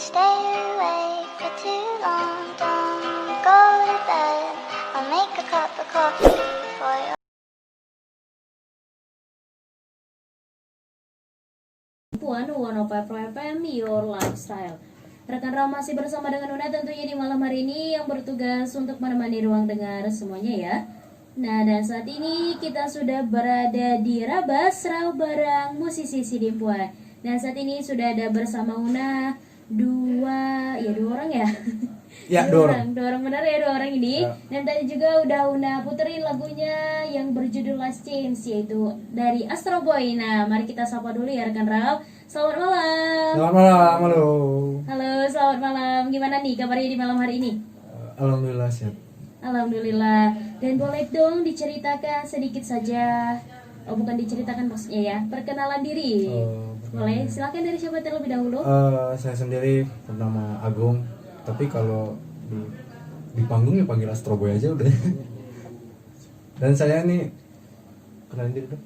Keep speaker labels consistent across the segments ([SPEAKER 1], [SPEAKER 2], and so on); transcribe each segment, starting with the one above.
[SPEAKER 1] stay awake for too long. Don't go to bed. I'll make a cup of coffee for you.
[SPEAKER 2] Puan 105 FM Your Lifestyle. Rekan Ram masih bersama dengan Una tentunya di malam hari ini yang bertugas untuk menemani ruang dengar semuanya ya. Nah, dan saat ini kita sudah berada di Rabas Rau bareng musisi Sidimpuan. Dan saat ini sudah ada bersama Una dua orang ya.
[SPEAKER 3] Ya, dua orang.
[SPEAKER 2] Dua orang benar ya, dua orang ini.
[SPEAKER 3] Ya.
[SPEAKER 2] Dan tadi juga udah Una puterin lagunya yang berjudul Last Chance, yaitu dari Astro Boy. Nah, mari kita sapa dulu ya rekan Rau. Selamat malam.
[SPEAKER 3] Selamat malam, halo.
[SPEAKER 2] Halo, selamat malam. Gimana nih kabarnya di malam hari ini?
[SPEAKER 3] Alhamdulillah sehat.
[SPEAKER 2] Alhamdulillah. Dan boleh dong diceritakan sedikit saja. Oh, bukan diceritakan maksudnya ya. Perkenalan diri. Boleh, silakan dari siapa terlebih dahulu.
[SPEAKER 3] Saya sendiri bernama Agung, tapi kalau di panggung ya panggil Astro Boy aja udah. Dan saya nih kenalin diri dong.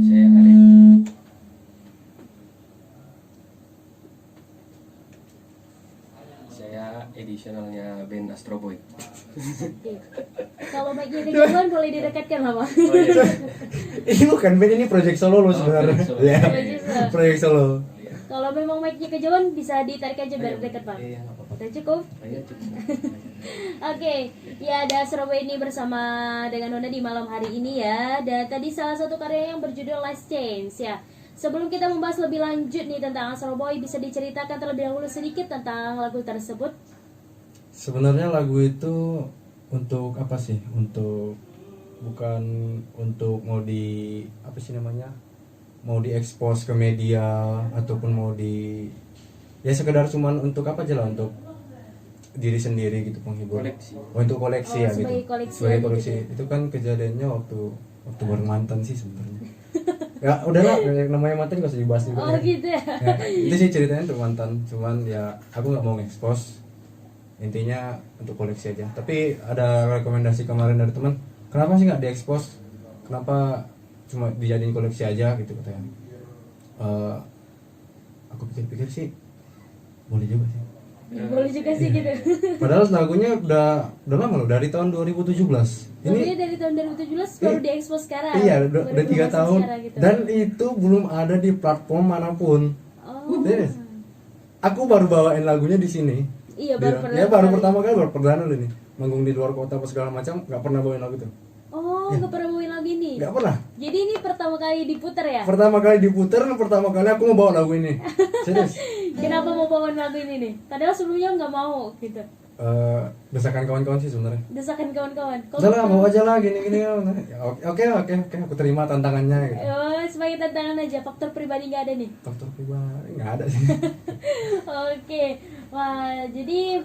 [SPEAKER 4] Saya Arif. Saya edisionalnya band Astro Boy.
[SPEAKER 2] Oke. Kalau mic-nya kejauhan boleh didekatkan lah, Bang.
[SPEAKER 4] Oh iya.
[SPEAKER 3] Ini bukan band, ini project solo lo sebenarnya.
[SPEAKER 4] project solo.
[SPEAKER 3] Ya,
[SPEAKER 2] Project solo.
[SPEAKER 3] project solo.
[SPEAKER 2] Kalau memang mic-nya kejauhan bisa ditarik aja biar dekat, Bang.
[SPEAKER 4] Iya, nggak apa-apa.
[SPEAKER 2] Udah cukup?
[SPEAKER 4] Ayo, cukup.
[SPEAKER 2] Oke, ya ada Surabaya ini bersama dengan Nona di malam hari ini ya. Dan tadi salah satu karya yang berjudul Last Chance ya. Sebelum kita membahas lebih lanjut nih tentang Surabaya, bisa diceritakan terlebih dahulu sedikit tentang lagu tersebut?
[SPEAKER 3] Sebenarnya lagu itu untuk apa sih? Bukan untuk mau di apa sih namanya? Mau diekspos ke media ataupun mau ya sekedar cuman untuk apa aja lah, untuk diri sendiri gitu, penghibur.
[SPEAKER 4] Koleksi.
[SPEAKER 3] Oh, untuk koleksi ya gitu.
[SPEAKER 2] Sebagai koleksi
[SPEAKER 3] Sebagai
[SPEAKER 2] aja
[SPEAKER 3] koleksi.
[SPEAKER 2] gitu.
[SPEAKER 3] Itu kan kejadiannya waktu bareng mantan sih sebenarnya. Ya udahlah, yang namanya mantan gak usah dibahas juga.
[SPEAKER 2] Oh
[SPEAKER 3] ya.
[SPEAKER 2] gitu ya.
[SPEAKER 3] Ya, itu sih ceritanya untuk mantan, cuman ya aku nggak mau nge-expose, intinya untuk koleksi aja. Tapi ada rekomendasi kemarin dari teman, kenapa sih nggak di-expose, kenapa cuma dijadiin koleksi aja gitu katanya. Aku pikir-pikir sih boleh juga sih,
[SPEAKER 2] Boleh juga sih gitu.
[SPEAKER 3] padahal lagunya udah lama loh, dari tahun 2017
[SPEAKER 2] Lagunya
[SPEAKER 3] ini.
[SPEAKER 2] dari tahun 2017 baru diekspos sekarang.
[SPEAKER 3] Iya,
[SPEAKER 2] Baru
[SPEAKER 3] udah 3
[SPEAKER 2] dimasuk
[SPEAKER 3] tahun
[SPEAKER 2] sekarang gitu.
[SPEAKER 3] dan itu belum ada di platform manapun.
[SPEAKER 2] Oh.
[SPEAKER 3] Serius. Aku baru bawain lagunya di sini.
[SPEAKER 2] Iya, baru
[SPEAKER 3] Pertama kali baru perdana loh ini. Manggung di luar kota apa segala macam, nggak pernah bawain lagu itu.
[SPEAKER 2] Oh, nggak pernah bawain lagu ini.
[SPEAKER 3] Nggak pernah.
[SPEAKER 2] Jadi ini pertama kali diputar ya?
[SPEAKER 3] Pertama kali diputer, pertama kali aku mau bawa lagu ini. Serius.
[SPEAKER 2] Kenapa mau bawain lagu ini nih? Padahal sebelumnya nggak mau gitu.
[SPEAKER 3] Desakan kawan-kawan sih sebenarnya.
[SPEAKER 2] Desakan kawan-kawan. Kok
[SPEAKER 3] Udah lah, mau aja lah gini. Ya, Oke, aku terima tantangannya gitu.
[SPEAKER 2] Oh, sebagai tantangan aja, faktor pribadi nggak ada nih.
[SPEAKER 3] Faktor pribadi nggak ada sih.
[SPEAKER 2] Oke, wah jadi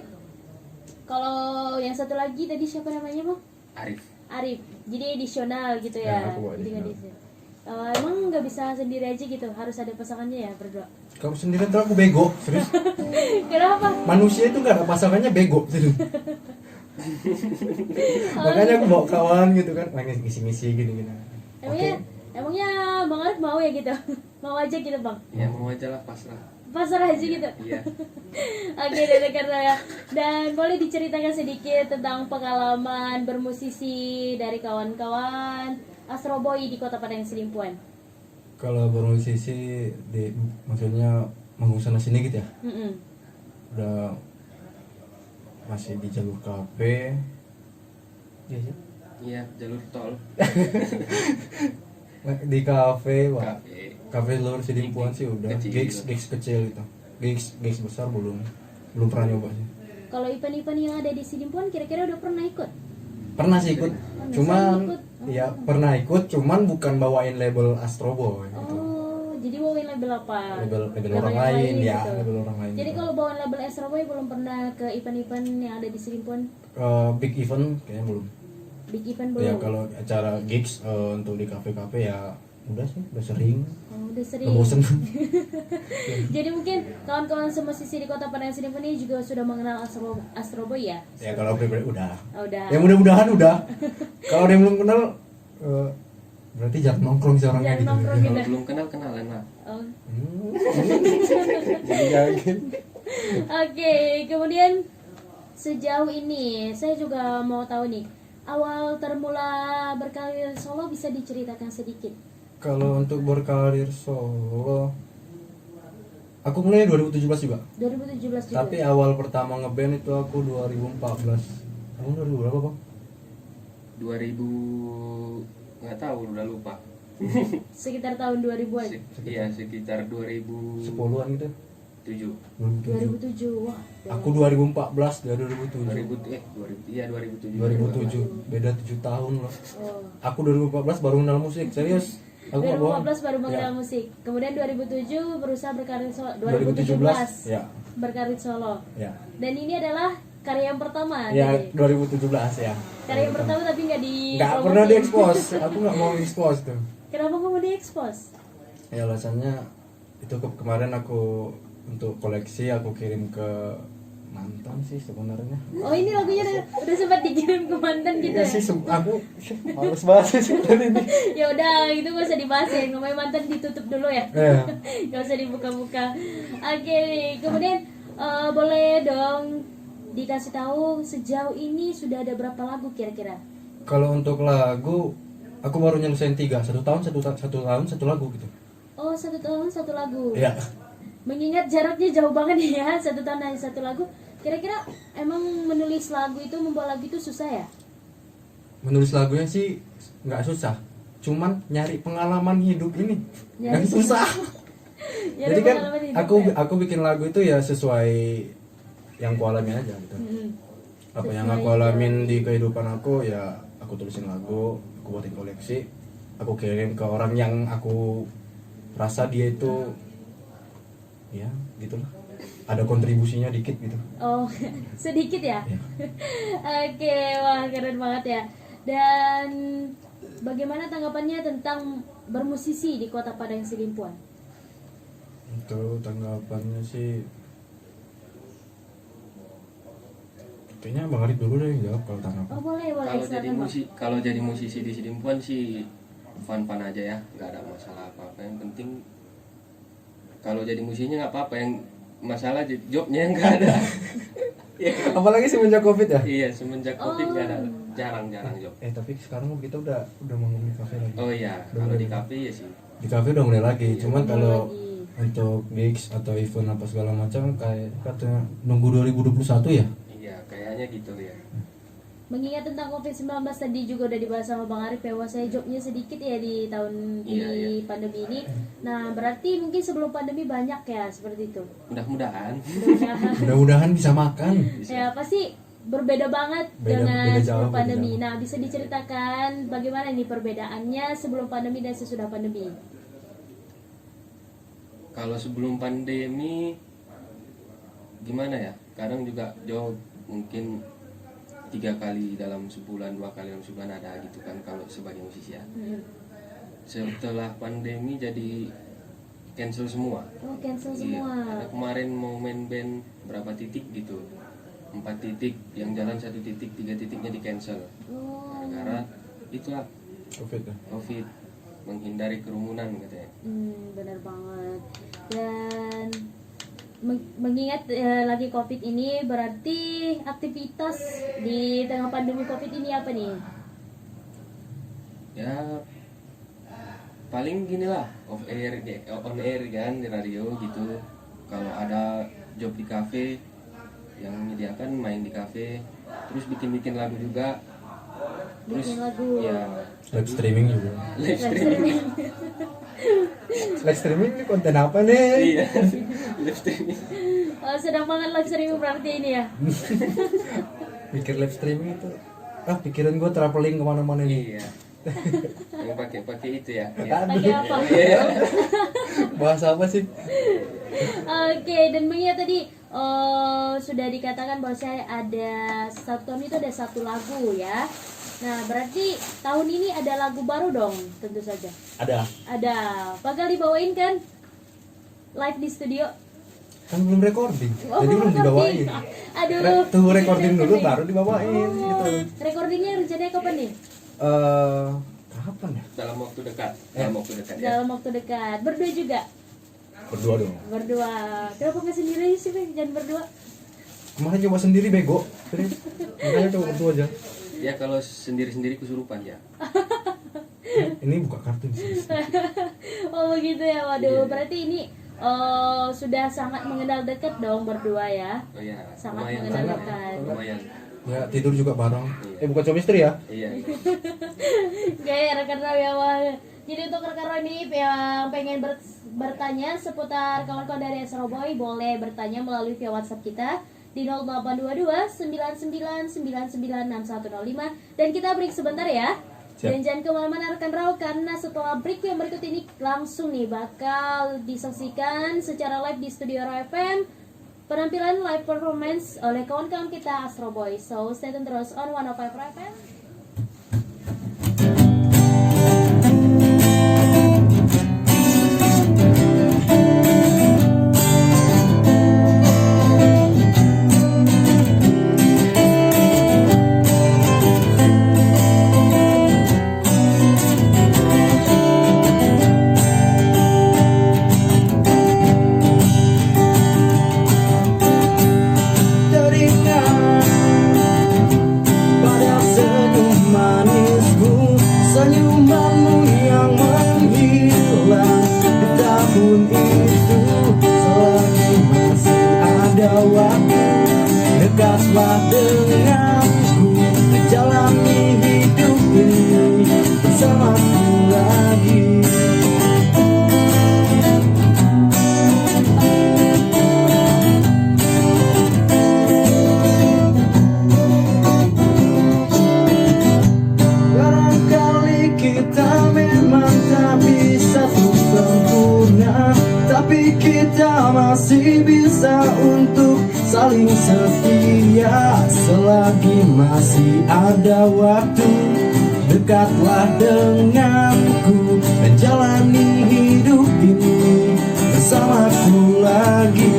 [SPEAKER 2] kalau yang satu lagi tadi siapa namanya Bang?
[SPEAKER 4] Arif.
[SPEAKER 2] Arif. Jadi edisional gitu
[SPEAKER 3] Ya,
[SPEAKER 2] ya.
[SPEAKER 3] aku bawa
[SPEAKER 2] Jadi nggak
[SPEAKER 3] edisional.
[SPEAKER 2] emang nggak bisa sendiri aja gitu, harus ada pasangannya ya berdua.
[SPEAKER 3] Kamu sendiri tuh aku bego, serius.
[SPEAKER 2] Kenapa?
[SPEAKER 3] Manusia itu nggak ada pasangannya, bego, serius. Makanya aku bawa kawan gitu kan, pengen ngisi-ngisi gini-gini.
[SPEAKER 2] Emangnya Bang Arif mau ya gitu? Mau aja gitu Bang?
[SPEAKER 4] Ya mau aja lah, pasrah.
[SPEAKER 2] Pasar aja gitu.
[SPEAKER 4] Iya.
[SPEAKER 2] Oke, karena ya. Dan boleh diceritakan sedikit tentang pengalaman bermusisi dari kawan-kawan Astro Boy di Kota Padang Sidimpuan.
[SPEAKER 3] Kalau bermusisi maksudnya manggung sana sini gitu ya,
[SPEAKER 2] Mm-mm.
[SPEAKER 3] udah masih di jalur kafe. Iya sih.
[SPEAKER 4] Iya, jalur tol.
[SPEAKER 3] Di kafe, wah.
[SPEAKER 4] Kafe.
[SPEAKER 3] Kafe luar Sidimpuan sih udah.
[SPEAKER 4] Kecil.
[SPEAKER 3] Gigs kecil itu. Gigs besar belum pernah nyoba sih.
[SPEAKER 2] Kalau event-event yang ada di Sidimpuan kira-kira udah pernah ikut?
[SPEAKER 3] Pernah sih ikut, cuman
[SPEAKER 2] ikut.
[SPEAKER 3] ya pernah ikut, cuman bukan bawain label Astro Boy gitu.
[SPEAKER 2] Oh, jadi bawain label apa?
[SPEAKER 3] Label
[SPEAKER 2] Label
[SPEAKER 3] orang
[SPEAKER 2] yang
[SPEAKER 3] lain ya,
[SPEAKER 2] gitu.
[SPEAKER 3] label orang lain.
[SPEAKER 2] Jadi
[SPEAKER 3] gitu.
[SPEAKER 2] kalau bawain label Astro Boy belum pernah ke event-event yang ada di Sidimpuan?
[SPEAKER 3] Big event kayaknya belum.
[SPEAKER 2] Big event belum?
[SPEAKER 3] Ya kalau acara gigs untuk di kafe-kafe ya udah sih, udah sering.
[SPEAKER 2] Oh, udah sering.
[SPEAKER 3] Udah bosen.
[SPEAKER 2] Jadi mungkin kawan-kawan semusisi di Kota Padang Sidimpuan ini juga sudah mengenal Astro Boy ya?
[SPEAKER 3] Ya kalau pribadi udah.
[SPEAKER 2] Oh, udah.
[SPEAKER 3] Ya mudah-mudahan udah. Kalau ada yang belum kenal Berarti jarang nongkrong sih orangnya
[SPEAKER 2] Jarang
[SPEAKER 3] gitu.
[SPEAKER 2] nongkrong
[SPEAKER 4] Kalau
[SPEAKER 2] gitu.
[SPEAKER 4] belum kenal kenalan lah.
[SPEAKER 2] Oh.
[SPEAKER 3] Jadi yakin.
[SPEAKER 2] Oke, kemudian sejauh ini saya juga mau tahu nih, awal termula berkarir solo bisa diceritakan sedikit.
[SPEAKER 3] Kalau untuk berkarir solo, aku mulai 2017 juga.
[SPEAKER 2] 2017 juga.
[SPEAKER 3] Tapi awal pertama ngeband itu aku 2014. Tahun 2000 berapa bang?
[SPEAKER 4] 2000 nggak tahu udah lupa.
[SPEAKER 2] Sekitar tahun 2000-an.
[SPEAKER 4] Iya sekitar 2007.
[SPEAKER 3] 10-an gitu.
[SPEAKER 2] 2007. Wah.
[SPEAKER 3] Aku 2014 dari 2007.
[SPEAKER 4] 2000 iya 2007.
[SPEAKER 3] 2007 beda 7 tahun loh.
[SPEAKER 2] Oh.
[SPEAKER 3] Aku 2014 baru kenal musik serius. Aku nggak bohong.
[SPEAKER 2] 2015 baru mengenal
[SPEAKER 3] Ya.
[SPEAKER 2] musik. Kemudian 2007 berusaha berkarir solo.
[SPEAKER 3] 2017 ya.
[SPEAKER 2] Berkarir solo.
[SPEAKER 3] Ya.
[SPEAKER 2] Dan ini adalah karya yang pertama.
[SPEAKER 3] Ya
[SPEAKER 2] tadi.
[SPEAKER 3] 2017 ya.
[SPEAKER 2] Karya yang pertama tapi nggak di.
[SPEAKER 3] Nggak pernah diekspos. Aku nggak mau expose tuh.
[SPEAKER 2] Kenapa kamu diekspos?
[SPEAKER 3] Ya alasannya itu kemarin aku untuk koleksi aku kirim ke mantan sih sebenarnya.
[SPEAKER 2] Oh ini lagunya udah sempat dikirim ke mantan gitu
[SPEAKER 3] Iya
[SPEAKER 2] ya?
[SPEAKER 3] sih aku males banget sih sebenarnya ini.
[SPEAKER 2] Ya udah itu gak usah dibahas ya, ngomongin mantan ditutup dulu ya.
[SPEAKER 3] Iya.
[SPEAKER 2] Gak usah dibuka-buka. Oke, kemudian boleh dong dikasih tahu sejauh ini sudah ada berapa lagu kira-kira?
[SPEAKER 3] Kalau untuk lagu aku baru nyelesain 3, satu tahun satu lagu gitu.
[SPEAKER 2] Oh 1 tahun 1 lagu.
[SPEAKER 3] Iya.
[SPEAKER 2] Mengingat jaraknya jauh banget ya, 1 tahun hanya 1 lagu. Kira-kira emang menulis lagu itu, membuat lagu itu susah ya?
[SPEAKER 3] Menulis lagunya sih nggak susah, cuman nyari pengalaman hidup ini
[SPEAKER 2] Nyari
[SPEAKER 3] yang susah.
[SPEAKER 2] Ya,
[SPEAKER 3] Jadi
[SPEAKER 2] ada
[SPEAKER 3] kan
[SPEAKER 2] pengalaman hidup ya?
[SPEAKER 3] aku bikin lagu itu ya sesuai yang ku alami aja gitu.
[SPEAKER 2] Mm-mm.
[SPEAKER 3] Apa yang
[SPEAKER 2] Sesuai
[SPEAKER 3] aku alamin di kehidupan aku ya aku tulisin lagu, aku buatin koleksi, aku kirim ke orang yang aku rasa dia itu ya gitulah ada kontribusinya dikit gitu.
[SPEAKER 2] Oh, sedikit ya?
[SPEAKER 3] Ya.
[SPEAKER 2] Oke, wah keren banget ya. Dan bagaimana tanggapannya tentang bermusisi di Kota Padang Sidimpuan?
[SPEAKER 3] Untuk tanggapannya sih kayaknya Bang Arif dulu deh jawab kalau tanggapan.
[SPEAKER 2] Oh boleh,
[SPEAKER 4] Kalau jadi musisi di Sidimpuan sih fun aja ya, nggak ada masalah apa-apa. Yang penting kalau jadi musisinya nggak apa-apa, yang masalah jobnya nggak ada. Ya,
[SPEAKER 3] Apalagi semenjak Covid ya?
[SPEAKER 4] iya semenjak Covid nggak ada,
[SPEAKER 2] Oh.
[SPEAKER 4] jarang job.
[SPEAKER 3] Tapi sekarang kita udah manggung di kafe lagi.
[SPEAKER 4] Oh iya, kalau di kafe ya sih.
[SPEAKER 3] Di kafe udah mulai lagi, cuman
[SPEAKER 2] Mulai
[SPEAKER 3] kalau
[SPEAKER 2] lagi.
[SPEAKER 3] untuk gigs atau event apa segala macam kayak katanya nunggu 2021 ya.
[SPEAKER 4] Iya, kayaknya gitu ya.
[SPEAKER 2] Mengingat tentang COVID-19 tadi juga udah dibahas sama Bang Arif ya, saya jobnya sedikit ya di tahun
[SPEAKER 4] Iya,
[SPEAKER 2] di pandemi ini. Nah berarti mungkin sebelum pandemi banyak ya seperti itu.
[SPEAKER 4] Mudah-mudahan.
[SPEAKER 2] Mudah-mudahan.
[SPEAKER 3] Mudah-mudahan bisa makan.
[SPEAKER 2] Ya pasti berbeda banget
[SPEAKER 3] Beda
[SPEAKER 2] dengan
[SPEAKER 3] jauh,
[SPEAKER 2] sebelum
[SPEAKER 3] beda
[SPEAKER 2] pandemi.
[SPEAKER 3] jauh.
[SPEAKER 2] Nah bisa diceritakan bagaimana nih perbedaannya sebelum pandemi dan sesudah pandemi?
[SPEAKER 4] Kalau sebelum pandemi gimana ya? Kadang juga job mungkin 3 kali dalam sebulan, 2 kali dalam sebulan ada gitu kan kalau sebagai musisi ya. Setelah pandemi jadi cancel semua.
[SPEAKER 2] Oh cancel
[SPEAKER 4] Iya,
[SPEAKER 2] semua.
[SPEAKER 4] ada kemarin mau main band berapa titik gitu, 4 titik, yang jalan 1 titik, 3 titiknya di cancel.
[SPEAKER 2] Oh.
[SPEAKER 4] Karena itulah
[SPEAKER 3] Covid ya.
[SPEAKER 4] COVID, menghindari kerumunan katanya.
[SPEAKER 2] Benar banget. Dan mengingat lagi COVID ini, berarti aktivitas di tengah pandemi COVID ini apa nih?
[SPEAKER 4] Ya paling gini lah, on air kan di radio gitu. Kalau ada job di kafe yang menyediakan main di kafe, terus bikin lagu juga. Terus
[SPEAKER 2] Bikin lagu.
[SPEAKER 4] ya
[SPEAKER 3] Live streaming juga.
[SPEAKER 4] live streaming.
[SPEAKER 3] Live streaming ini konten apa nih?
[SPEAKER 4] Iya, live streaming.
[SPEAKER 2] Oh, sedang banget live streaming berarti ini ya.
[SPEAKER 3] Pikir live streaming itu pikiran gue traveling kemana-mana nih.
[SPEAKER 4] Iya. Yang pakai itu ya.
[SPEAKER 2] Pakai apa?
[SPEAKER 4] Iya.
[SPEAKER 3] Bahasa apa sih?
[SPEAKER 2] Oke, dan mengingat tadi sudah dikatakan bahwa saya ada satu tahun itu ada 1 lagu ya. Nah, berarti tahun ini ada lagu baru dong, tentu saja.
[SPEAKER 3] Ada.
[SPEAKER 2] Ada. Bakal dibawain kan? Live di studio.
[SPEAKER 3] Kan belum recording,
[SPEAKER 2] Oh,
[SPEAKER 3] jadi belum
[SPEAKER 2] recording.
[SPEAKER 3] dibawain.
[SPEAKER 2] Aduh.
[SPEAKER 3] Tunggu recording dulu baru dibawain
[SPEAKER 2] Oh,
[SPEAKER 3] gitu.
[SPEAKER 2] recordingnya rencananya kapan nih?
[SPEAKER 3] Kapan ya?
[SPEAKER 4] dalam waktu dekat. Dalam waktu dekat ya.
[SPEAKER 2] Dalam waktu dekat. Berdua juga.
[SPEAKER 3] Berdua dong.
[SPEAKER 2] Berdua. Kenapa nggak sendiri sih, Bang? Jangan berdua.
[SPEAKER 3] Kemarin coba sendiri bego. Serius. Makanya coba berdua aja.
[SPEAKER 4] Ya kalau sendiri-sendiri kesurupan ya.
[SPEAKER 3] Ini buka kartu di sini.
[SPEAKER 2] Oh begitu ya, waduh.
[SPEAKER 4] Iya.
[SPEAKER 2] Berarti ini sudah sangat mengenal dekat dong berdua ya.
[SPEAKER 4] Oh iya.
[SPEAKER 2] Sangat
[SPEAKER 4] Lumayan.
[SPEAKER 2] mengenal dekat.
[SPEAKER 4] Lumayan.
[SPEAKER 3] Ya tidur juga bareng.
[SPEAKER 4] Iya.
[SPEAKER 3] Bukan suami istri ya?
[SPEAKER 4] Iya.
[SPEAKER 2] Kayak rekan Raw ya, Wak. Jadi untuk rekan Raw ini yang pengen bertanya seputar kawan-kawan dari Astro Boy, boleh bertanya melalui via WhatsApp kita di 0822 99996105. Dan kita break sebentar ya.
[SPEAKER 3] Siap.
[SPEAKER 2] Dan jangan kemana-mana rekan Raw, karena setelah break yang berikut ini langsung nih bakal disaksikan secara live di Studio Raw FM penampilan live performance oleh kawan-kawan kita Astro Boy. So stay tune terus on 105 Raw FM.
[SPEAKER 5] Teringat pada senyum manismu, senyumanmu yang menghilang di tahun itu. Selagi masih ada waktu, dekatlah denganku, jalani hidup ini bersamaku lagi. Barangkali kita memang tak bisa tuh sempurna, tapi kita masih bisa untuk saling setia. Selagi masih ada waktu, dekatlah denganku dan jalani hidup ini bersamaku lagi.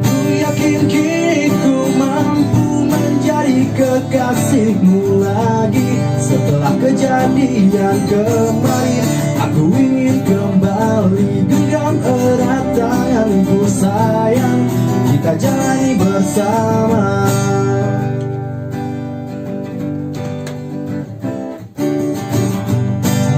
[SPEAKER 5] Ku yakin kini ku mampu menjadi kekasihmu lagi. Setelah kejadian kemarin, aku ingin kembali genggam erat tanganku sayang, kita jalani bersama.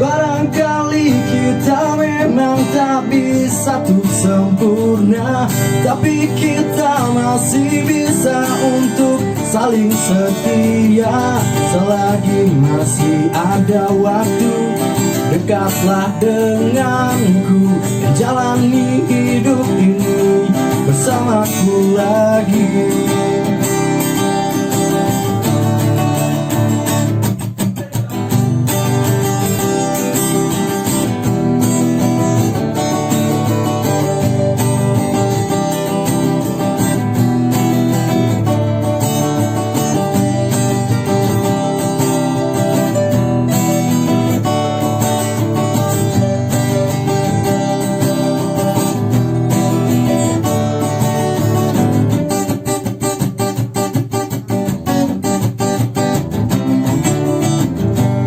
[SPEAKER 5] Barangkali kita memang tak bisa tuh sempurna, tapi kita masih bisa untuk saling setia. Selagi masih ada waktu, dekatlah denganku dan jalani hidup ini bersamaku lagi.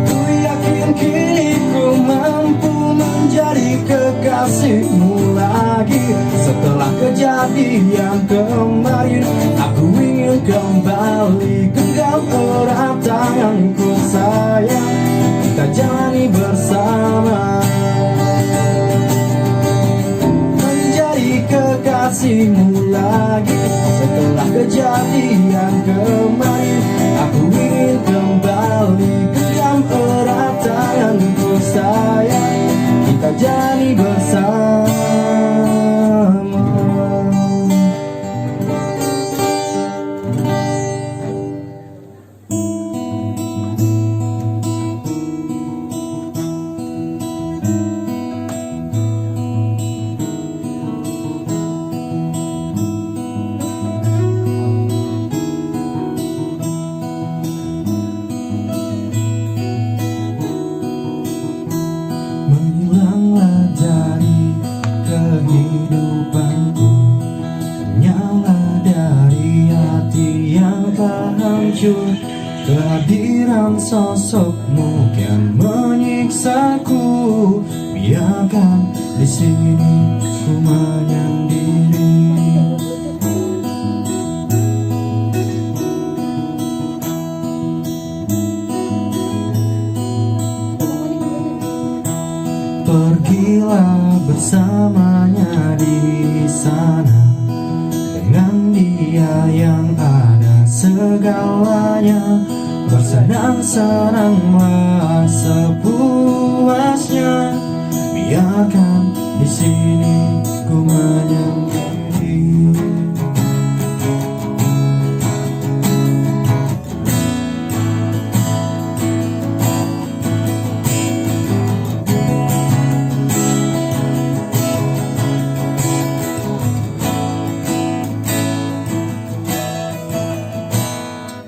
[SPEAKER 5] Ku yakin kini ku mampu menjadi kekasihmu lagi. Setelah kejadian kemarin, aku ingin kembali genggam erat tanganku sayang, kita jalani bersama. Menjadi kekasihmu lagi. Setelah kejadian kemarin, aku ingin kembali genggam erat tanganku sayang, kita jalani bersama. Menghilang lagi Kehadiran sosokmu kian menyiksaku. Biarkan di sini ku menyendiri. Pergilah bersamanya di sana, dengan dia yang ada segalanya. Bersenang-senanglah sepuasnya. Biarkan di sini ku menyendiri.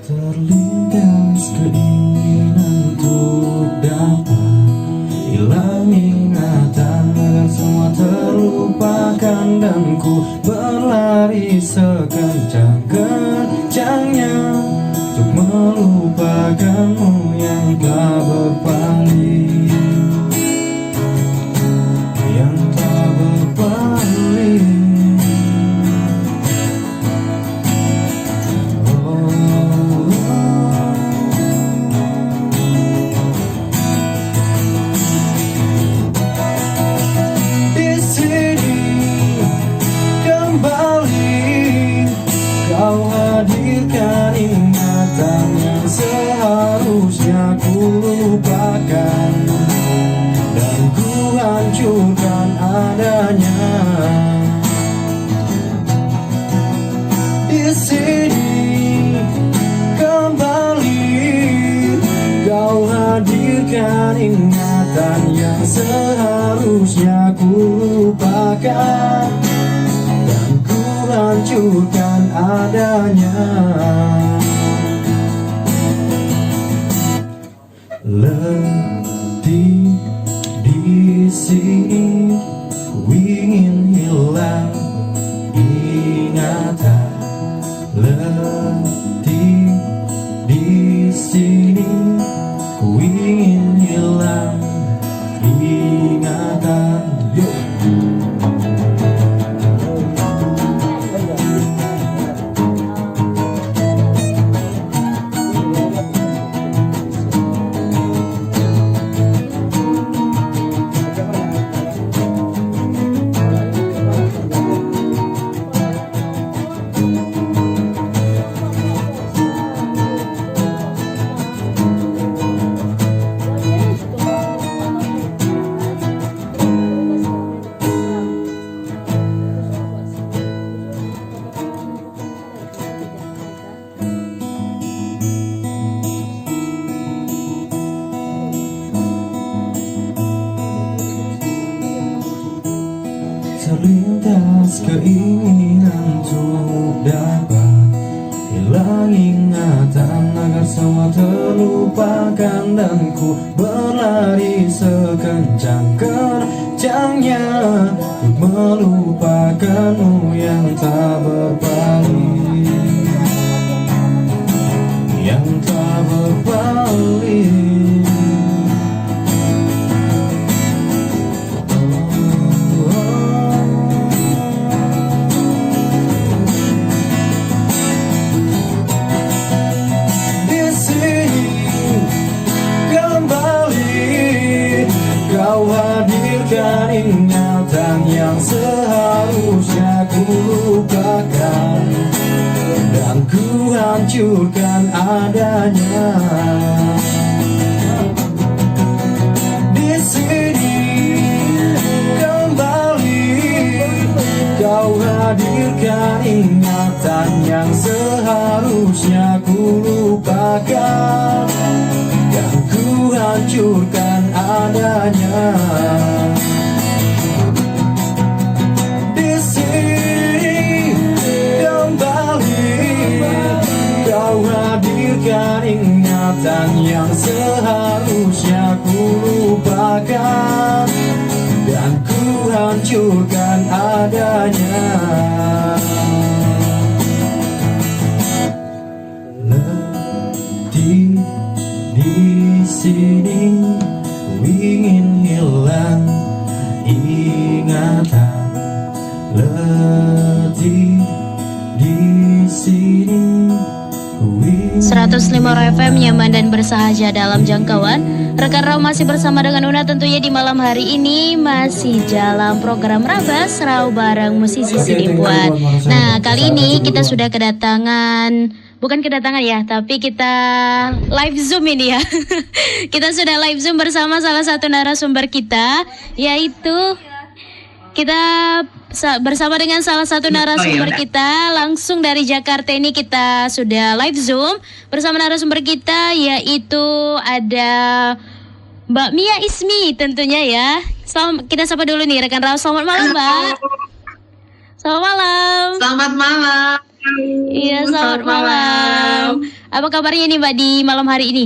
[SPEAKER 5] Terlintas keinginan untuk dapat hilang ingatan agar semua terlupakan, dan ku berlari sekencang-kencangnya untuk melupakanmu yang telah berpaling, yang telah berpaling. Hadirkan ingatan yang seharusnya ku lupakan, dan ku hancurkan adanya. Di sini kembali kau hadirkan ingatan yang seharusnya ku lupakan, dan ku hancurkan adanya. Letih di sini, ku ingin hilang ingatan. Letih di sini, ku ingin hilang ingatan. Terlintas keinginan untuk dapat hilang ingatan agar semua terlupakan, dan ku berlari sekencang-kencangnya untuk melupakanmu yang tak berpaling, yang tak berpaling. Kau hadirkan ingatan yang seharusnya ku lupakan, dan ku hancurkan adanya. Di sini kembali kau hadirkan ingatan yang seharusnya ku lupakan, dan ku hancurkan adanya. Di sini kembali kau hadirkan ingatan yang seharusnya ku lupakan, dan ku hancurkan adanya. Letih letih di sini.
[SPEAKER 2] 105 FM nyaman dan bersahaja dalam jangkauan. Rekan Rau masih bersama dengan Una tentunya di malam hari ini masih dalam program Rabas Rau bareng musisi Sidimpuan. Nah, kali ini kita sudah bukan kedatangan ya, tapi kita live Zoom ini ya. Kita sudah live Zoom bersama salah satu narasumber kita, yaitu kita bersama dengan salah satu narasumber kita langsung dari Jakarta. Ini kita sudah live Zoom bersama narasumber kita, yaitu ada Mbak Mia Ismi tentunya ya. Kita sapa dulu nih rekan Rau. Selamat malam Mbak. Selamat malam.
[SPEAKER 6] Selamat malam.
[SPEAKER 2] Iya, selamat malam. Apa kabarnya nih Mbak di malam hari ini?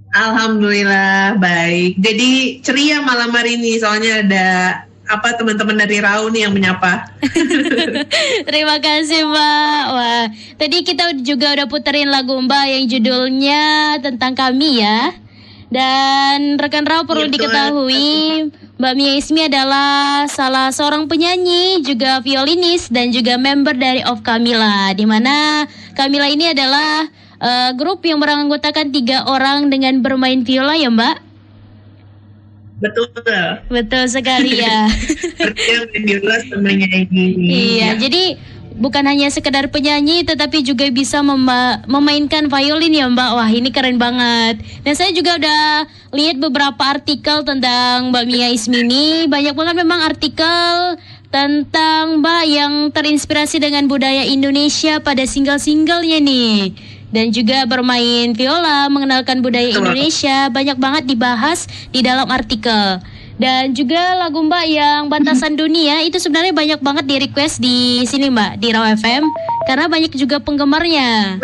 [SPEAKER 6] Alhamdulillah baik. Jadi ceria malam hari ini soalnya ada teman-teman dari Rau nih yang menyapa.
[SPEAKER 2] Terima kasih Mbak. Wah, tadi kita juga udah puterin lagu Mbak yang judulnya Tentang Kami ya. Dan rekan Rau perlu diketahui Mbak Mia Ismi adalah salah seorang penyanyi, juga violinis dan juga member dari Of Camilla. Di mana Camilla ini adalah grup yang beranggotakan 3 orang dengan bermain viola ya Mbak?
[SPEAKER 6] Betul.
[SPEAKER 2] Betul sekali ya.
[SPEAKER 6] Berarti main viola sama nyanyi.
[SPEAKER 2] Iya, jadi bukan hanya sekedar penyanyi tetapi juga bisa memainkan violin ya Mbak. Wah, ini keren banget. Dan saya juga udah lihat beberapa artikel tentang Mbak Mia Ismi ini. Banyak banget memang artikel tentang Mbak yang terinspirasi dengan budaya Indonesia pada single-singlenya nih. Dan juga bermain viola, mengenalkan budaya Indonesia. Banyak banget dibahas di dalam artikel. Dan juga lagu Mbak yang Batasan Dunia itu sebenarnya banyak banget di request di sini Mbak, di Rau FM. Karena banyak juga penggemarnya.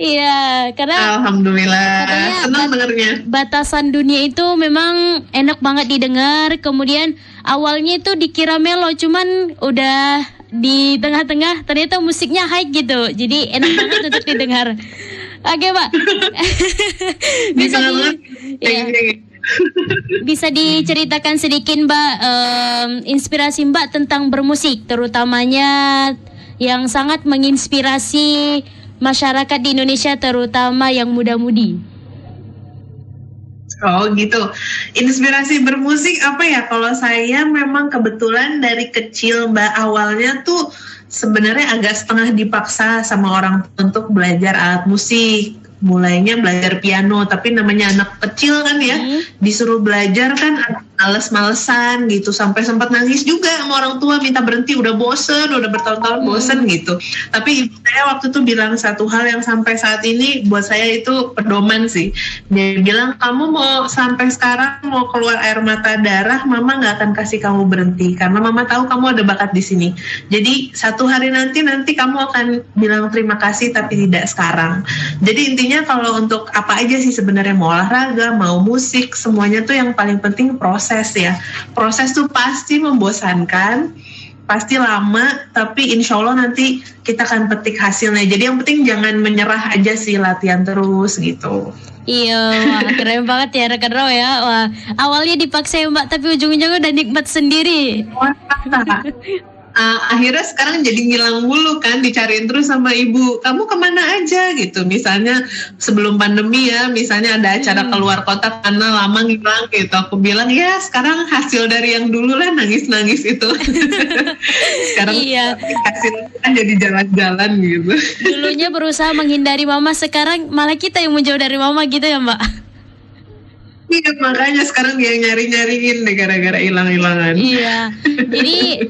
[SPEAKER 2] Iya, karena
[SPEAKER 6] Alhamdulillah, senang dengarnya.
[SPEAKER 2] Batasan Dunia itu memang enak banget didengar. Kemudian awalnya itu dikira melo, cuman udah di tengah-tengah ternyata musiknya high gitu. Jadi enak banget untuk didengar. Oke Mbak. Bisa diceritakan sedikit Mbak inspirasi Mbak tentang bermusik, terutamanya yang sangat menginspirasi masyarakat di Indonesia, terutama yang muda-mudi.
[SPEAKER 6] Oh gitu. Inspirasi bermusik apa ya? Kalau saya memang kebetulan dari kecil Mbak, awalnya tuh sebenarnya agak setengah dipaksa sama orang tua untuk belajar alat musik. Mulainya belajar piano, tapi namanya anak kecil kan ya, disuruh belajar kan males-malesan gitu, sampai sempat nangis juga sama orang tua minta berhenti, udah bosen, udah bertahun-tahun bosen gitu. Tapi ibu saya waktu itu bilang satu hal yang sampai saat ini buat saya itu pedoman sih. Dia bilang, kamu mau sampai sekarang mau keluar air mata darah, mama nggak akan kasih kamu berhenti, karena mama tahu kamu ada bakat di sini. Jadi satu hari nanti kamu akan bilang terima kasih, tapi tidak sekarang. Jadi intinya kalau untuk apa aja sih sebenarnya, mau olahraga, mau musik, semuanya tuh yang paling penting proses ya. Proses tuh pasti membosankan, pasti lama, tapi insya Allah nanti kita akan petik hasilnya. Jadi yang penting jangan menyerah aja sih, latihan terus gitu.
[SPEAKER 2] Iya, wah, keren banget ya rekan Rau ya. Wah, awalnya dipaksa ya Mbak, tapi ujung-ujungnya udah nikmat sendiri.
[SPEAKER 6] Wah, akhirnya sekarang jadi ngilang mulu kan, dicariin terus sama ibu, kamu kemana aja gitu. Misalnya sebelum pandemi ya, misalnya ada acara keluar kota karena lama ngilang gitu, aku bilang ya sekarang hasil dari yang dulu lah, nangis-nangis itu. Sekarang
[SPEAKER 2] iya,
[SPEAKER 6] hasil kan jadi jalan-jalan gitu.
[SPEAKER 2] Dulunya berusaha menghindari mama, sekarang malah kita yang menjauh dari mama gitu ya Mbak.
[SPEAKER 6] Iya, makanya sekarang dia nyari-nyariin deh gara-gara hilang-hilangan.
[SPEAKER 2] Iya, jadi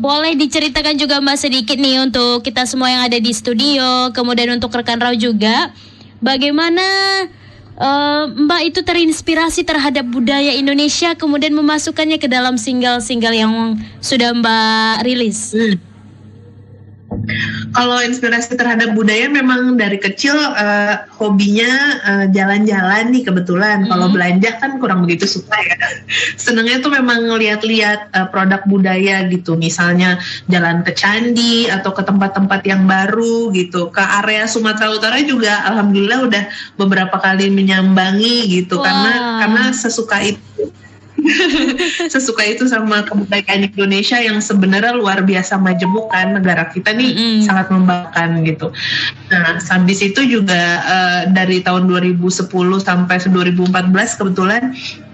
[SPEAKER 2] boleh diceritakan juga Mbak sedikit nih untuk kita semua yang ada di studio, kemudian untuk rekan Rau juga, bagaimana Mbak itu terinspirasi terhadap budaya Indonesia, kemudian memasukkannya ke dalam single-single yang sudah Mbak rilis.
[SPEAKER 6] Kalau inspirasi terhadap budaya memang dari kecil hobinya jalan-jalan nih kebetulan. Kalau belanja kan kurang begitu suka ya. Senangnya tuh memang ngeliat-liat produk budaya gitu. Misalnya jalan ke candi atau ke tempat-tempat yang baru gitu. Ke area Sumatera Utara juga alhamdulillah udah beberapa kali menyambangi gitu.
[SPEAKER 2] Wow.
[SPEAKER 6] Karena sesuka itu. sesuka itu sama kebudayaan Indonesia yang sebenarnya luar biasa majemuk kan, negara kita nih sangat membanggakan gitu. Nah, habis itu juga dari tahun 2010 sampai 2014 kebetulan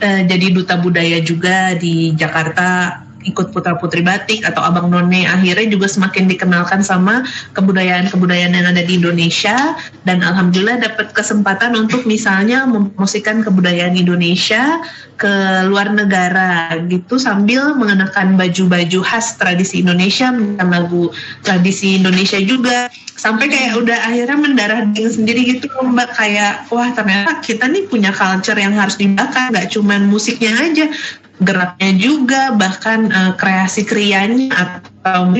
[SPEAKER 6] jadi duta budaya juga di Jakarta, ikut Putra Putri Batik atau Abang None, akhirnya juga semakin dikenalkan sama kebudayaan-kebudayaan yang ada di Indonesia, dan alhamdulillah dapat kesempatan untuk misalnya mempromosikan kebudayaan Indonesia ke luar negara gitu, sambil mengenakan baju-baju khas tradisi Indonesia, menyanyikan lagu tradisi Indonesia juga, sampai kayak udah akhirnya mendarah daging sendiri gitu Mbak, kayak wah ternyata kita nih punya culture yang harus dibakar, nggak cuman musiknya aja, geraknya juga, bahkan kreasi krianya atau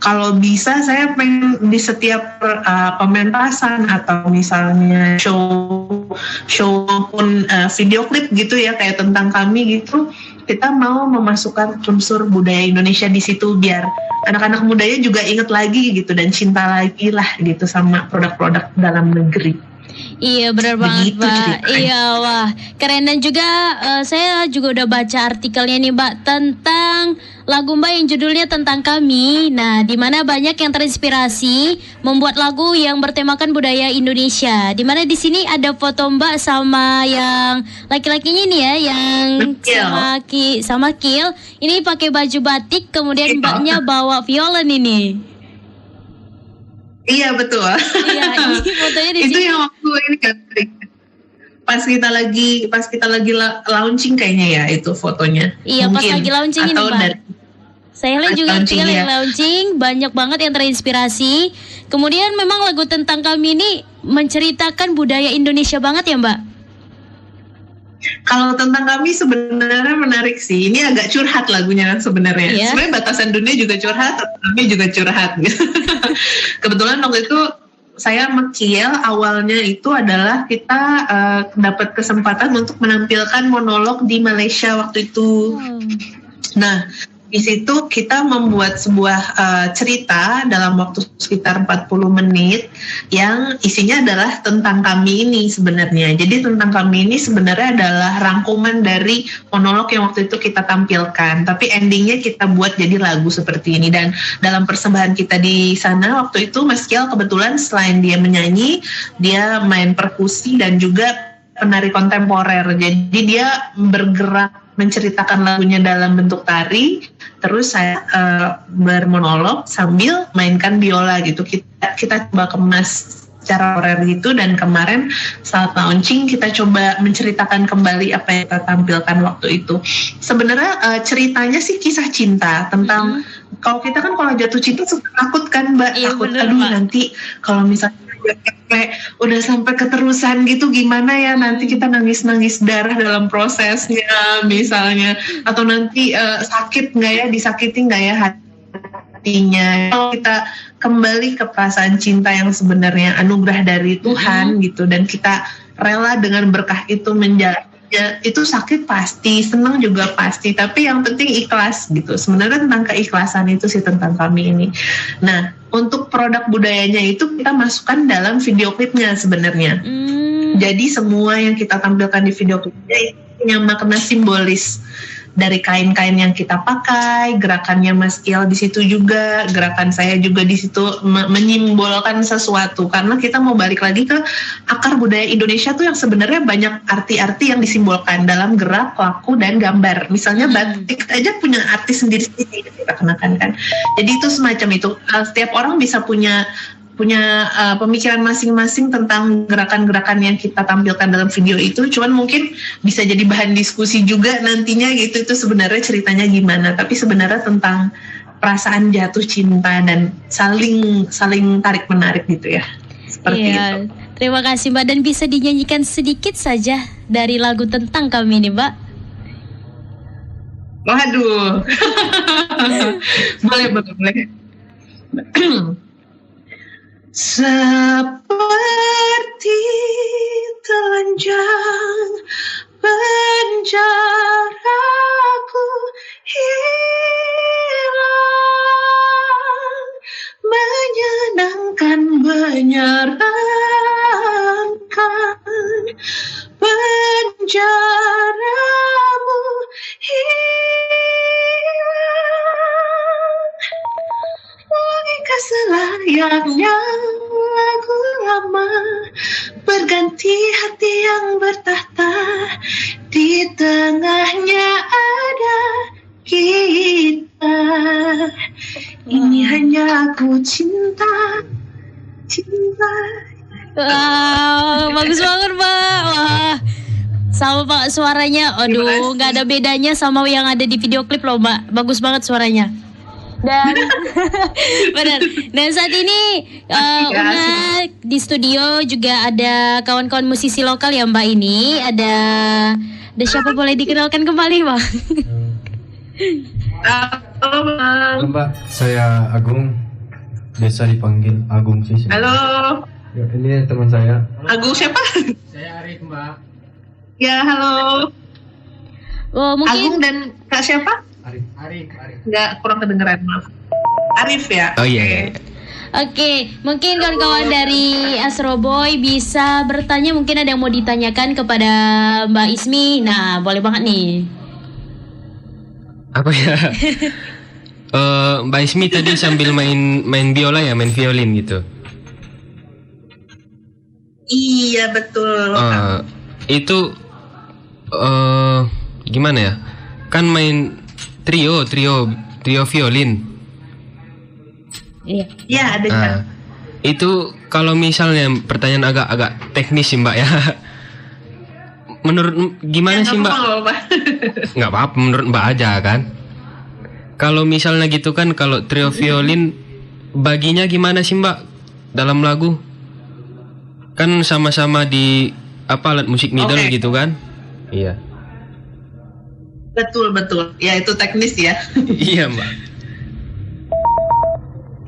[SPEAKER 6] kalau bisa saya pengen di setiap pementasan atau misalnya show pun video klip gitu ya, kayak tentang kami gitu, kita mau memasukkan unsur budaya Indonesia di situ biar anak-anak mudanya juga inget lagi gitu dan cinta lagi lah gitu sama produk-produk dalam negeri.
[SPEAKER 2] Iya benar banget
[SPEAKER 6] Begitu
[SPEAKER 2] Mbak.
[SPEAKER 6] ceritanya.
[SPEAKER 2] Iya wah keren, dan juga saya juga udah baca artikelnya nih Mbak tentang lagu Mbak yang judulnya Tentang Kami. Nah di mana banyak yang terinspirasi membuat lagu yang bertemakan budaya Indonesia. Di mana di sini ada foto Mbak sama yang laki-lakinya nih ya, yang
[SPEAKER 6] Kil.
[SPEAKER 2] sama Kil. Ini pakai baju batik, kemudian
[SPEAKER 6] Iya.
[SPEAKER 2] Mbaknya bawa violin ini.
[SPEAKER 6] Iya betul.
[SPEAKER 2] Iya ini fotonya di
[SPEAKER 6] Itu
[SPEAKER 2] sini.
[SPEAKER 6] yang waktu ini kan pas kita lagi launching kayaknya ya itu fotonya.
[SPEAKER 2] Iya pas
[SPEAKER 6] Mungkin.
[SPEAKER 2] lagi launching ini
[SPEAKER 6] Atau
[SPEAKER 2] Mbak.
[SPEAKER 6] dari-
[SPEAKER 2] Saya lihat juga
[SPEAKER 6] launching,
[SPEAKER 2] tinggal yang
[SPEAKER 6] ya.
[SPEAKER 2] launching, banyak banget yang terinspirasi. Kemudian memang lagu Tentang Kami ini menceritakan budaya Indonesia banget ya Mbak?
[SPEAKER 6] Kalau tentang kami sebenarnya menarik sih. Ini agak curhat lagunya sebenarnya.
[SPEAKER 2] Iya.
[SPEAKER 6] Sebenarnya Batasan Dunia juga curhat, tentang kami juga curhat. Kebetulan waktu itu saya sama Kiel awalnya itu adalah kita dapat kesempatan untuk menampilkan monolog di Malaysia waktu itu. Nah, di situ kita membuat sebuah cerita dalam waktu sekitar 40 menit yang isinya adalah tentang kami ini sebenarnya. Jadi tentang kami ini sebenarnya adalah rangkuman dari monolog yang waktu itu kita tampilkan. Tapi endingnya kita buat jadi lagu seperti ini. Dan dalam persembahan kita di sana waktu itu Mas Kiel kebetulan selain dia menyanyi, dia main perkusi dan juga penari kontemporer. Jadi dia bergerak menceritakan lagunya dalam bentuk tari, terus saya bermonolog sambil mainkan biola gitu. Kita coba kemas secara horor gitu, dan kemarin saat launching kita coba menceritakan kembali apa yang kita tampilkan waktu itu. Sebenarnya ceritanya sih kisah cinta tentang kalau kita kan kalau jatuh cinta suka takut kan Mbak,
[SPEAKER 2] Iya,
[SPEAKER 6] takut
[SPEAKER 2] bener,
[SPEAKER 6] aduh
[SPEAKER 2] Mbak.
[SPEAKER 6] nanti kalau misalnya udah sampai keterusan gitu gimana ya, nanti kita nangis darah dalam prosesnya misalnya, atau nanti sakit nggak ya, disakiti nggak ya hatinya. Kalau kita kembali ke perasaan cinta yang sebenarnya anugerah dari Tuhan gitu, dan kita rela dengan berkah itu menjalani. Ya, itu sakit pasti, senang juga pasti, tapi yang penting ikhlas gitu. Sebenarnya tentang keikhlasan itu sih tentang kami ini. Nah, untuk produk budayanya itu kita masukkan dalam video klipnya sebenarnya. Jadi semua yang kita tampilkan di video klipnya itu punya makna simbolis. Dari kain-kain yang kita pakai, gerakannya Mas Kiel di situ juga, gerakan saya juga di situ menyimbolkan sesuatu, karena kita mau balik lagi ke akar budaya Indonesia tuh yang sebenarnya banyak arti-arti yang disimbolkan dalam gerak, laku, dan gambar. Misalnya batik aja punya arti sendiri yang kita kenakan kan. Jadi itu semacam itu. Setiap orang bisa punya pemikiran masing-masing tentang gerakan-gerakan yang kita tampilkan dalam video itu. Cuman mungkin bisa jadi bahan diskusi juga nantinya gitu, itu sebenarnya ceritanya gimana. Tapi sebenarnya tentang perasaan jatuh cinta dan saling tarik menarik gitu ya, seperti itu.
[SPEAKER 2] Iya, terima kasih Mbak, dan bisa dinyanyikan sedikit saja dari lagu Tentang Kami ini Mbak?
[SPEAKER 6] Waduh. boleh. Seperti telanjang penjaraku hilang, menyenangkan menyeramkan, penjara sayangnya lagu lama berganti hati yang bertahta, di tengahnya ada kita. Ini hanya aku cinta.
[SPEAKER 2] Wow, bagus banget Mbak. Wah, sama Pak suaranya, aduh nggak ada bedanya sama yang ada di video klip loh Mbak. Bagus banget suaranya. Dan benar. Dan saat ini Una di studio juga ada kawan-kawan musisi lokal ya Mbak ini. Ada siapa, boleh dikenalkan kembali Bang?
[SPEAKER 6] Halo Bang.
[SPEAKER 3] Halo Mbak, saya Agung, biasa dipanggil Agung sih.
[SPEAKER 6] Halo.
[SPEAKER 3] Ya, ini teman saya.
[SPEAKER 6] Agung siapa?
[SPEAKER 3] Saya Arif Mbak.
[SPEAKER 6] Ya, halo.
[SPEAKER 2] Oh, mungkin
[SPEAKER 6] Agung dan Kak siapa?
[SPEAKER 3] Arif.
[SPEAKER 6] Nggak, kurang kedengeran, maaf. Arif ya?
[SPEAKER 4] Oh iya.
[SPEAKER 2] Oke, mungkin kawan-kawan dari Astro Boy bisa bertanya, mungkin ada yang mau ditanyakan kepada Mbak Ismi. Nah, boleh banget nih.
[SPEAKER 4] Apa ya? Mbak Ismi tadi sambil main biola ya, main violin gitu.
[SPEAKER 6] Iya, betul.
[SPEAKER 4] Itu gimana ya? Kan main trio violin.
[SPEAKER 2] Iya.
[SPEAKER 6] Iya, ada kan.
[SPEAKER 4] Itu kalau misalnya pertanyaan agak teknis sih Mbak ya. Menurut gimana sih Mbak? Nggak apa-apa, menurut Mbak aja kan. Kalau misalnya gitu kan, kalau trio violin baginya gimana sih Mbak dalam lagu? Kan sama-sama di alat musik middle gitu kan? Iya.
[SPEAKER 6] Betul. Ya, itu teknis ya.
[SPEAKER 4] Iya Mbak.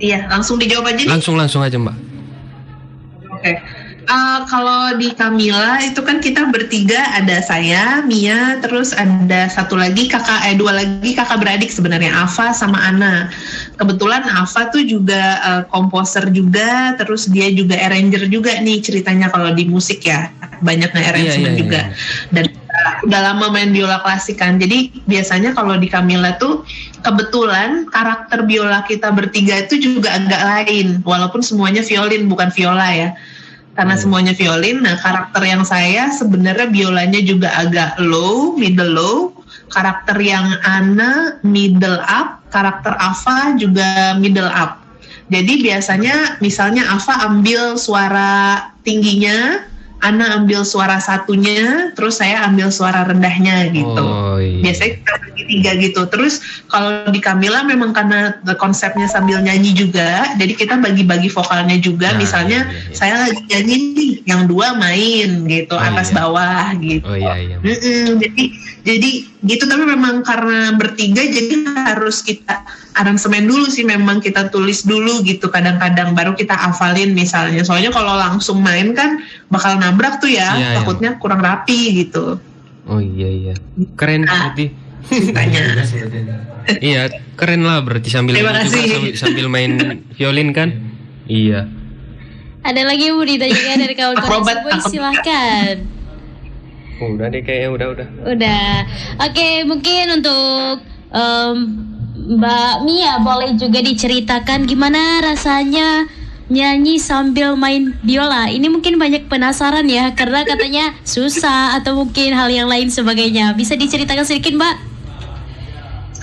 [SPEAKER 6] Iya, langsung dijawab aja nih.
[SPEAKER 4] Langsung aja Mbak.
[SPEAKER 6] Oke. Kalau di Camilla itu kan kita bertiga, ada saya, Mia, terus ada dua lagi kakak beradik sebenarnya, Ava sama Ana. Kebetulan Ava tuh juga komposer juga, terus dia juga arranger juga nih ceritanya kalau di musik ya, banyak nge-arrangement juga. Dan udah lama main biola klasik kan, jadi biasanya kalau di Camilla tuh kebetulan karakter biola kita bertiga itu juga agak lain, walaupun semuanya violin bukan viola ya. Karena semuanya violin, nah karakter yang saya sebenarnya biolanya juga agak middle low, karakter yang Ana middle up, karakter Ava juga middle up. Jadi biasanya misalnya Ava ambil suara tingginya, Ana ambil suara satunya, terus saya ambil suara rendahnya gitu. Biasanya kita bagi tiga gitu. Terus kalau di Camilla memang karena konsepnya sambil nyanyi juga, jadi kita bagi-bagi vokalnya juga. Misalnya saya lagi nyanyi nih, yang dua main gitu, atas bawah gitu. Jadi gitu, tapi memang karena bertiga jadi harus kita aransemen dulu sih, memang kita tulis dulu gitu kadang-kadang baru kita hafalin misalnya. Soalnya kalau langsung main kan bakal nabrak tuh ya, takutnya kurang rapi gitu.
[SPEAKER 4] Oh iya. Keren berarti.
[SPEAKER 6] Tanya.
[SPEAKER 4] Iya, keren lah berarti sambil main violin kan? Iya.
[SPEAKER 2] Ada lagi yang mau ditanyakan dari kawan-kawan Astro Boy, silahkan.
[SPEAKER 4] Udah deh kayaknya, udah.
[SPEAKER 2] Udah. Oke, mungkin untuk Mbak Mia boleh juga diceritakan gimana rasanya nyanyi sambil main biola. Ini mungkin banyak penasaran ya, karena katanya susah atau mungkin hal yang lain sebagainya. Bisa diceritakan sedikit Mbak?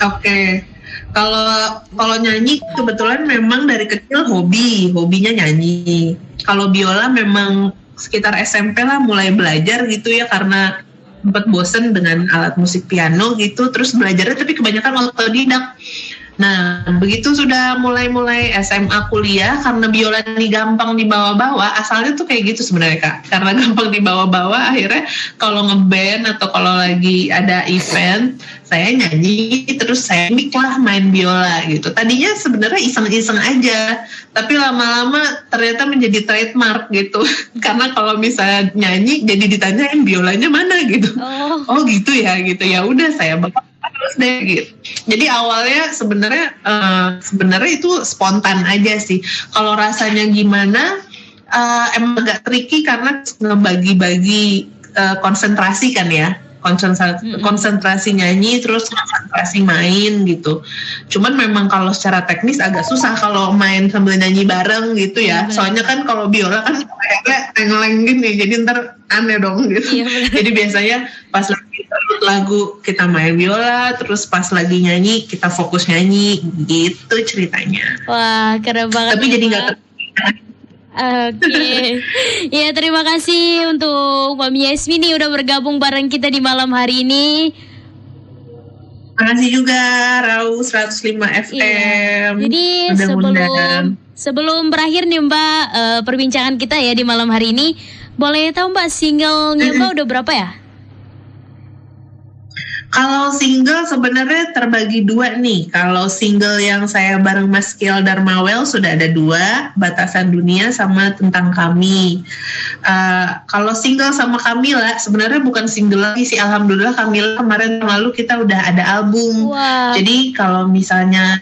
[SPEAKER 6] Oke. Kalau nyanyi kebetulan memang dari kecil hobinya nyanyi. Kalau biola memang sekitar SMP lah mulai belajar gitu ya, karena sempat bosen dengan alat musik piano gitu, terus belajarnya tapi kebanyakan otodidak. Nah, begitu sudah mulai SMA kuliah, karena biola ini gampang dibawa-bawa, asalnya tuh kayak gitu sebenarnya Kak. Karena gampang dibawa-bawa, akhirnya kalau ngeband atau kalau lagi ada event, saya nyanyi, terus saya mic lah main biola gitu. Tadinya sebenarnya iseng-iseng aja, tapi lama-lama ternyata menjadi trademark gitu. Karena kalau misalnya nyanyi, jadi ditanyain biolanya mana gitu. Oh gitu ya, ya udah saya bakal terus deh gitu. Jadi awalnya sebenarnya itu spontan aja sih. Kalau rasanya gimana, emang agak tricky karena ngebagi-bagi konsentrasi kan ya. konsentrasi nyanyi terus konsentrasi main gitu. Cuman memang kalau secara teknis agak susah kalau main sambil nyanyi bareng gitu ya. Soalnya kan kalau biola kan kayak tengeleng gini, jadi ntar aneh dong gitu. Jadi biasanya pas lagi lagu kita main biola, terus pas lagi nyanyi kita fokus nyanyi gitu ceritanya.
[SPEAKER 2] Wah, keren banget.
[SPEAKER 6] Tapi jadi nggak
[SPEAKER 2] Oke, ya terima kasih untuk Mami Yasmi nih udah bergabung bareng kita di malam hari ini.
[SPEAKER 6] Makasih juga Rau 105 FM.
[SPEAKER 2] Iya. Jadi
[SPEAKER 6] Mudah-mudahan.
[SPEAKER 2] sebelum berakhir nih Mbak perbincangan kita ya di malam hari ini, boleh tahu Mbak singlenya Mbak udah berapa ya?
[SPEAKER 6] Kalau single sebenarnya terbagi dua nih. Kalau single yang saya bareng Mas Kiel Darmawel sudah ada 2, Batasan Dunia sama Tentang Kami. Kalau single sama Kamila sebenarnya bukan single lagi sih. Alhamdulillah Kamila kemarin lalu kita udah ada album.
[SPEAKER 2] Wow.
[SPEAKER 6] Jadi kalau misalnya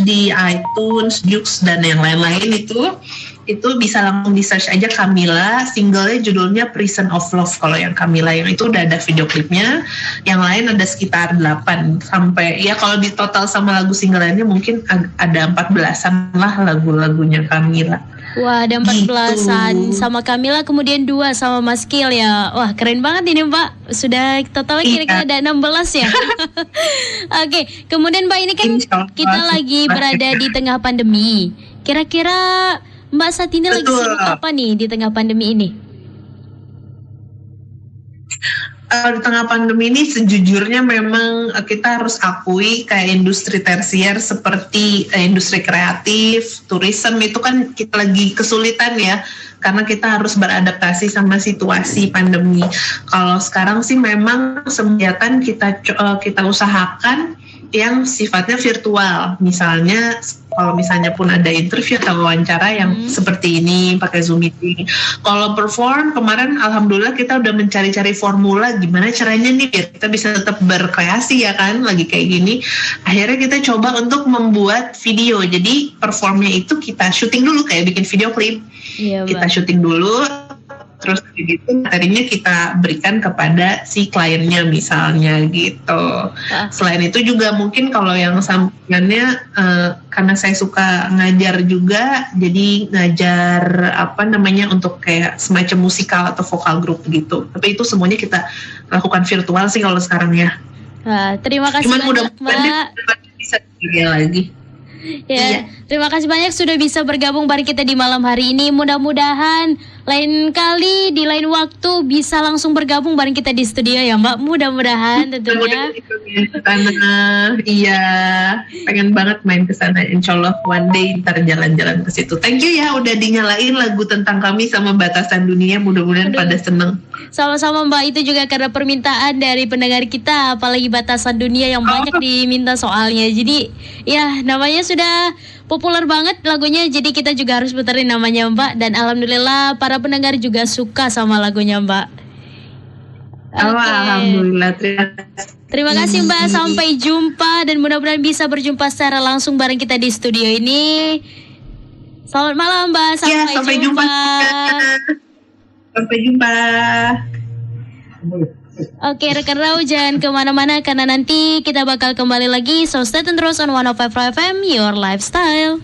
[SPEAKER 6] di iTunes, Joox dan yang lain-lain itu bisa langsung di search aja Kamila, singlenya judulnya Prison of Love. Kalau yang Kamila yang itu udah ada video klipnya, yang lain ada sekitar 8 sampai ya kalau di total sama lagu single lainnya mungkin ada 14-an lah lagu-lagunya Kamila.
[SPEAKER 2] Wah, ada 14-an
[SPEAKER 6] Gitu.
[SPEAKER 2] sama Kamila, kemudian 2 sama Mas Kiel ya. Wah, keren banget ini Mbak. Sudah totalnya kira-kira ada 16 ya. Oke, kemudian Mbak ini kan
[SPEAKER 6] Insyaallah.
[SPEAKER 2] kita lagi berada di tengah pandemi. Kira-kira Mbak saat ini lagi
[SPEAKER 6] Betul.
[SPEAKER 2] sibuk apa nih di tengah pandemi ini?
[SPEAKER 6] Di tengah pandemi ini sejujurnya memang kita harus akui kayak industri tersier seperti industri kreatif, tourism itu kan kita lagi kesulitan ya karena kita harus beradaptasi sama situasi pandemi. Kalau sekarang sih memang kegiatan kita usahakan yang sifatnya virtual, misalnya kalau misalnya pun ada interview atau wawancara yang seperti ini pakai Zoom meeting. Kalau perform kemarin alhamdulillah kita udah mencari-cari formula gimana caranya nih biar kita bisa tetap berkreasi ya kan lagi kayak gini. Akhirnya kita coba untuk membuat video. Jadi performnya itu kita syuting dulu kayak bikin video klip.
[SPEAKER 2] Iya,
[SPEAKER 6] Kita syuting dulu terus gitu materinya kita berikan kepada si kliennya misalnya gitu. Selain itu juga mungkin kalau yang sampingannya karena saya suka ngajar juga, jadi ngajar untuk kayak semacam musikal atau vokal grup gitu. Tapi itu semuanya kita lakukan virtual sih kalau sekarang ya.
[SPEAKER 2] Wah, terima kasih
[SPEAKER 6] Cuman
[SPEAKER 2] banyak
[SPEAKER 6] mudah-mudahan
[SPEAKER 2] Mbak.
[SPEAKER 6] bisa juga lagi.
[SPEAKER 2] Ya, terima kasih banyak sudah bisa bergabung bareng kita di malam hari ini. Mudah-mudahan lain kali di lain waktu bisa langsung bergabung bareng kita di studio ya Mbak. Mudah-mudahan tentunya.
[SPEAKER 6] Karena iya pengen banget main ke sana. Insyaallah one day ntar jalan-jalan ke situ. Thank you ya udah dinyalain lagu Tentang Kami sama Batasan Dunia. Mudah-mudahan pada seneng.
[SPEAKER 2] Sama-sama Mbak, itu juga karena permintaan dari pendengar kita, apalagi Batasan Dunia yang banyak diminta soalnya. Jadi ya namanya sudah populer banget lagunya, jadi kita juga harus puterin namanya Mbak. Dan alhamdulillah para pendengar juga suka sama lagunya Mbak. Oke.
[SPEAKER 6] Alhamdulillah,
[SPEAKER 2] Terima kasih Mbak, sampai jumpa dan mudah-mudahan bisa berjumpa secara langsung bareng kita di studio ini. Selamat malam Mbak,
[SPEAKER 6] sampai jumpa. Sampai jumpa.
[SPEAKER 2] Oke rekan Rau, jangan kemana-mana karena nanti kita bakal kembali lagi. So stay tune terus on 105 FM, your lifestyle.